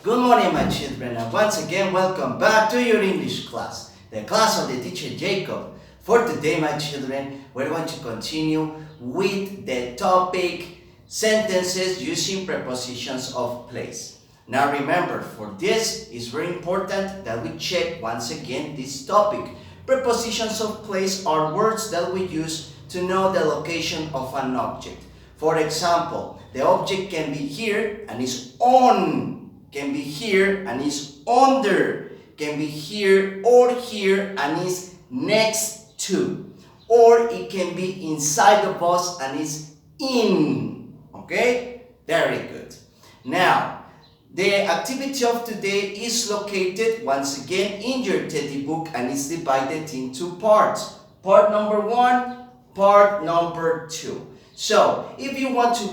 Good morning, my children, and once again, welcome back to your English class, the class of the teacher Jacob. For today, my children, we're going to continue with the topic sentences using prepositions of place. Now remember, for this, it's very important that we check once again this topic. Prepositions of place are words that we use to know the location of an object. For example, the object can be here and is on, can be here and is under, can be here or here and is next to, or it can be inside the bus and is in. Okay? Very good. Now, the activity of today is located once again in your teddy book and is divided into parts. Part number 1, part number 2. So, if you want to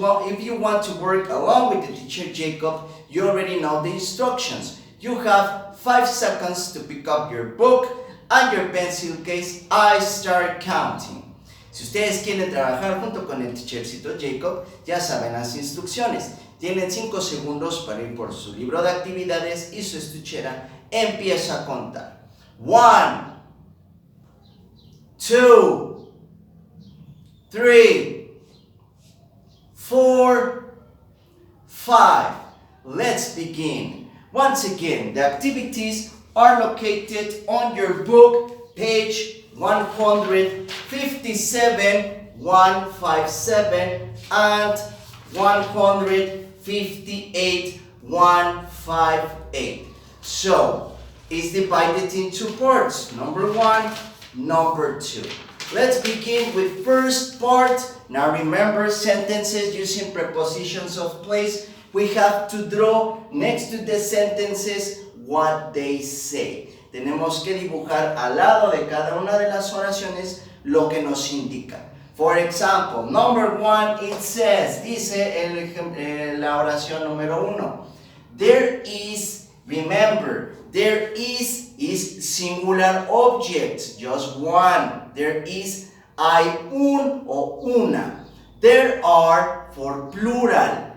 work along with the teacher Jacob, you already know the instructions. You have 5 seconds to pick up your book and your pencil case. I start counting. Si ustedes quieren trabajar junto con el teachercito Jacob, ya saben las instrucciones. Tienen 5 segundos para ir por su libro de actividades y su estuchera. Empieza a contar. 1, 2, 3, 4, 5. Let's begin. Once again, the activities are located on your book, page 157, 157, and 158, 158. So, it's divided into parts. Number 1, number 2. Let's begin with first part. Now remember, sentences using prepositions of place. We have to draw next to the sentences what they say. Tenemos que dibujar al lado de cada una de las oraciones lo que nos indica. For example, number 1, it says, dice la oración número 1. There is, remember, there is singular object, just one. There is hay un o una. There are for plural.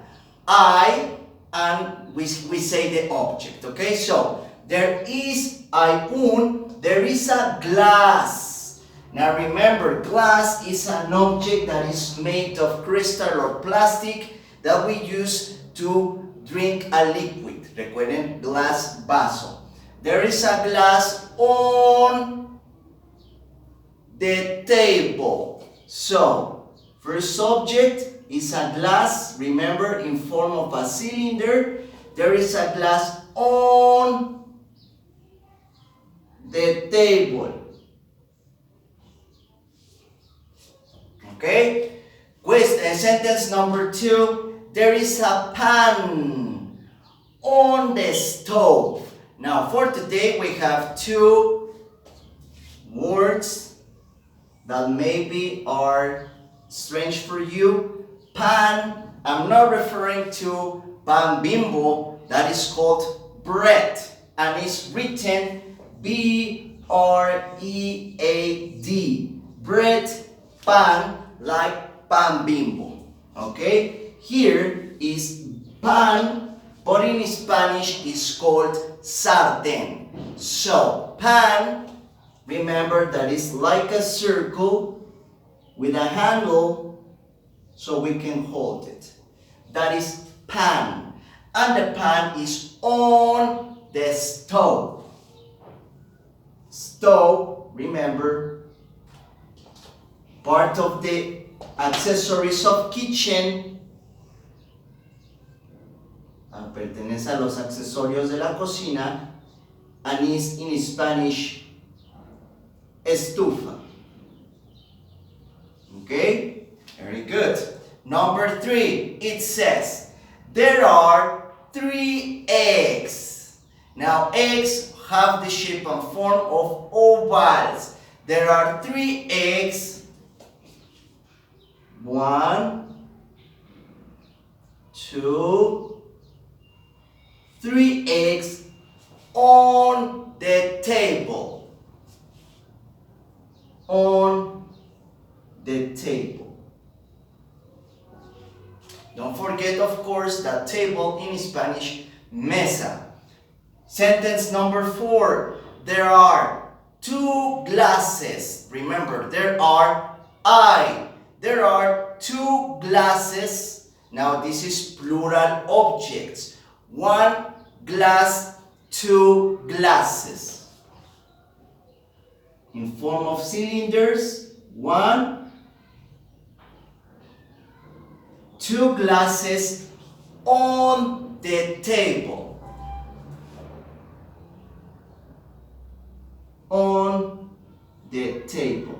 I, and we say the object, okay? So, there is hay un, there is a glass. Now remember, glass is an object that is made of crystal or plastic that we use to drink a liquid. Recuerden, glass vaso. There is a glass on the table. So, first subject is a glass, remember, in form of a cylinder. There is a glass on the table. Okay? Sentence number 2, there is a pan on the stove. Now, for today, we have 2 words that maybe are strange for you. Pan, I'm not referring to pan bimbo, that is called bread, and it's written B-R-E-A-D. Bread, pan, like pan bimbo. Okay? Here is pan, but in Spanish is called sartén. So, pan, remember that is like a circle with a handle so we can hold it. That is pan. And the pan is on the stove. Stove, remember, part of the accessories of kitchen. Pertenece a los accesorios de la cocina and is in Spanish estufa. Okay? Very good. Number 3, it says, there are 3 eggs. Now, eggs have the shape and form of ovals. There are 3 eggs. 1, 2, 3 eggs on the table. On the table. Don't forget, of course, that table in Spanish mesa. Sentence number 4. There are 2 glasses. Remember, there are 2 glasses. Now this is plural objects. 1 glass, 2 glasses. In form of cylinders, 1, 2 glasses on the table. On the table.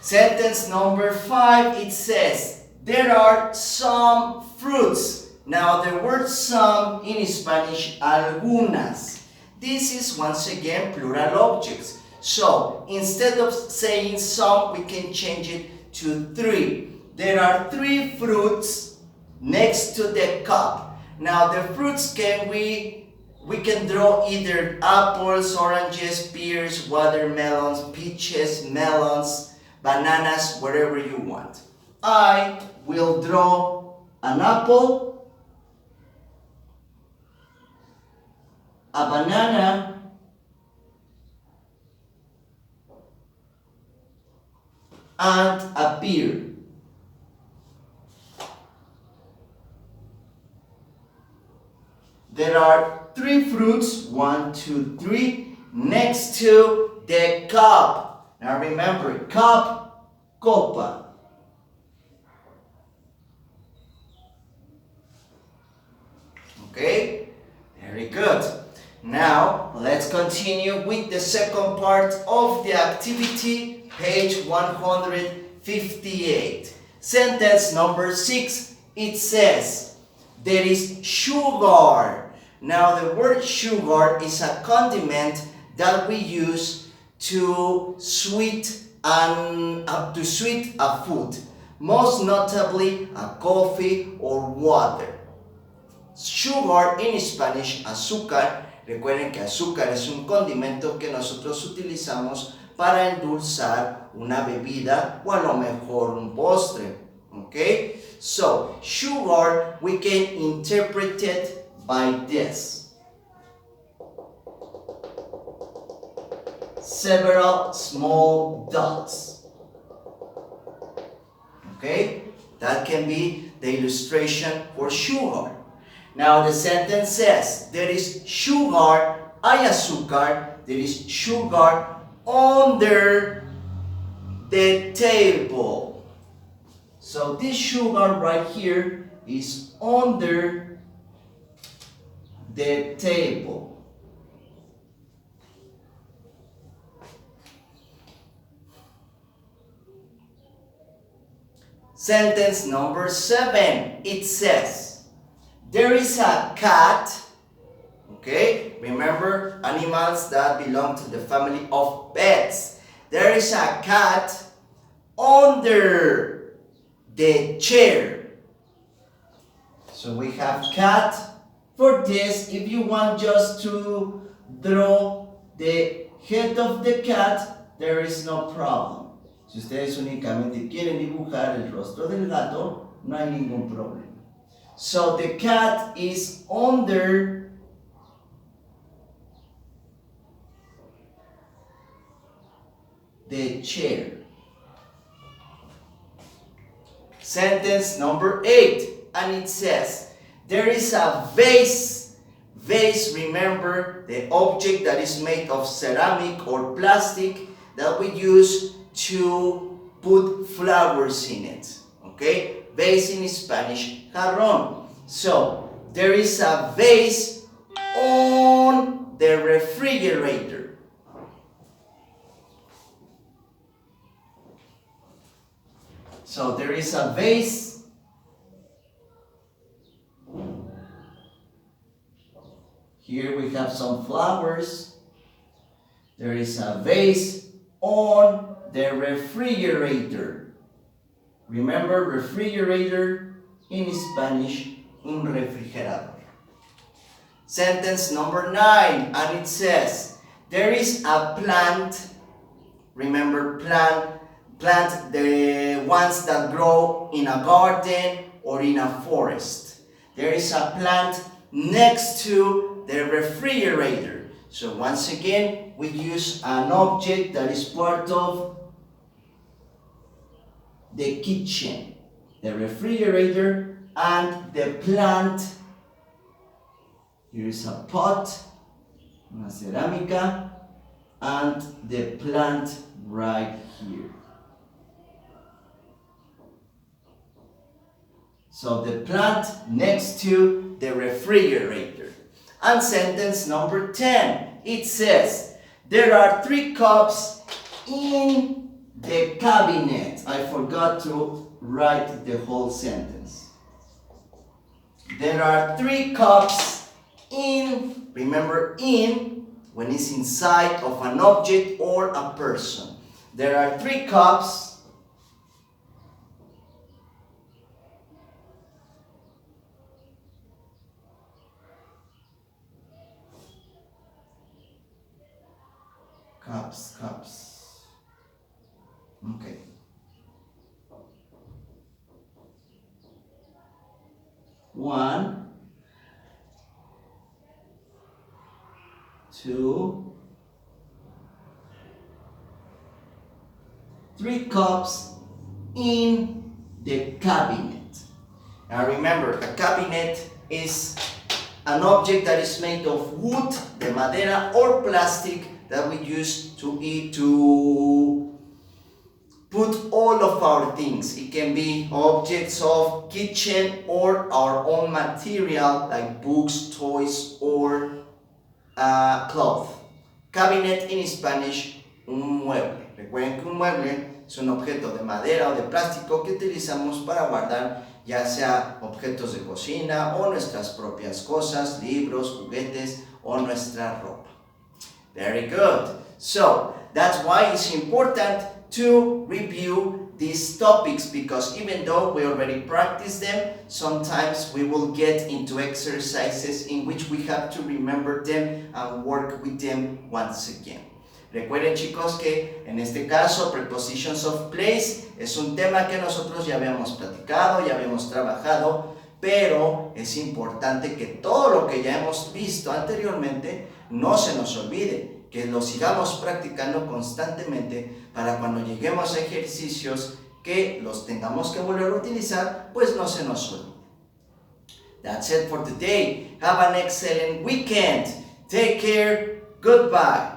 Sentence number 5, it says, there are some fruits. Now the word some in Spanish, algunas. This is once again plural objects. So instead of saying some, we can change it to 3. There are 3 fruits next to the cup. Now the fruits we can draw either apples, oranges, pears, watermelons, peaches, melons, bananas, whatever you want. I will draw an apple, a banana, and a pear. There are 3 fruits, 1, 2, 3, next to the cup. Now remember, cup, copa. Okay, very good. Now let's continue with the second part of the activity, page 158. Sentence number 6, it says, there is sugar. Now the word sugar is a condiment that we use to sweet a food, most notably a coffee or water. Sugar in Spanish, azúcar. Recuerden que azúcar es un condimento que nosotros utilizamos para endulzar una bebida o a lo mejor un postre. Okay? So, sugar, we can interpret it by this. Several small dots. Okay? That can be the illustration for sugar. Now the sentence says, there is sugar, hay azúcar, there is sugar under the table. So this sugar right here is under the table. Sentence number 7, it says, there is a cat, okay? Remember, animals that belong to the family of pets. There is a cat under the chair. So we have cat. For this, if you want just to draw the head of the cat, there is no problem. Si ustedes únicamente quieren dibujar el rostro del gato, no hay ningún problema. So the cat is under the chair. Sentence number 8, and it says, there is a vase. Vase, remember, the object that is made of ceramic or plastic that we use to put flowers in it. Okay? Vase in Spanish, jarrón. So, there is a vase on the refrigerator. So, there is a vase here. We have some flowers. There is a vase on the refrigerator. Remember, refrigerator in Spanish, un refrigerador. Sentence number 9, and it says, there is a plant. Remember, plant, the ones that grow in a garden or in a forest. there is a plant next to the refrigerator. So once again, we use an object that is part of the kitchen, the refrigerator, and the plant. Here is a pot, una cerámica, and the plant right here. So the plant next to the refrigerator. And sentence number 10, it says, there are 3 cups in the cabinet. I forgot to write the whole sentence. There are 3 cups in, remember in, when it's inside of an object or a person. There are 3 cups cups. Okay. One, 2, 3 cups in the cabinet. Now remember, a cabinet is an object that is made of wood, de madera, or plastic that we use to put all of our things. It can be objects of kitchen or our own material like books, toys, or cloth. Cabinet in Spanish, un mueble. Recuerden que un mueble es un objeto de madera o de plástico que utilizamos para guardar ya sea objetos de cocina o nuestras propias cosas, libros, juguetes o nuestra ropa. Very good. So that's why it's important to review these topics, because even though we already practice them, sometimes we will get into exercises in which we have to remember them and work with them once again. Recuerden, chicos, que en este caso Prepositions of Place es un tema que nosotros ya habíamos platicado, ya habíamos trabajado, pero es importante que todo lo que ya hemos visto anteriormente no se nos olvide, que lo sigamos practicando constantemente para cuando lleguemos a ejercicios que los tengamos que volver a utilizar, pues no se nos olvide. That's it for today. Have an excellent weekend. Take care. Goodbye.